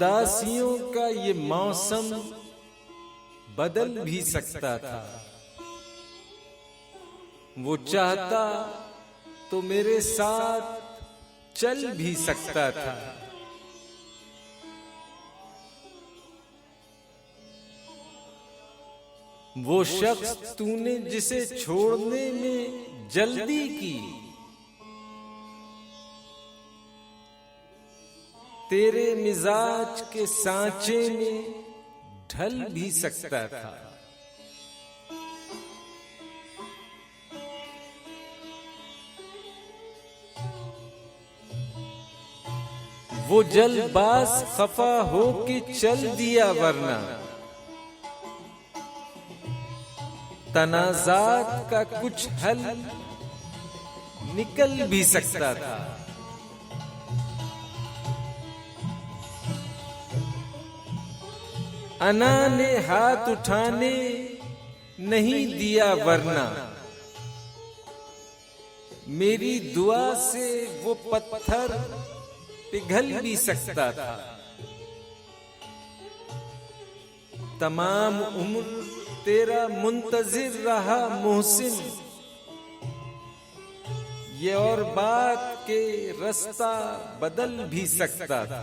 उदासियों का ये मौसम बदल भी सकता था। वो चाहता तो मेरे साथ चल भी सकता था। वो शख्स तूने जिसे छोड़ने में जल्दी की, तेरे मिजाज के सांचे में ढल भी सकता था। वो जल्दबाज खफा हो के चल दिया, वरना तनाजात का कुछ हल निकल भी सकता था। अना ने हाथ उठाने नहीं दिया, वरना मेरी दुआ से वो पत्थर पिघल भी सकता था। तमाम उम्र तेरा मुंतजिर रहा मोहसिन, ये और बात के रास्ता बदल भी सकता था।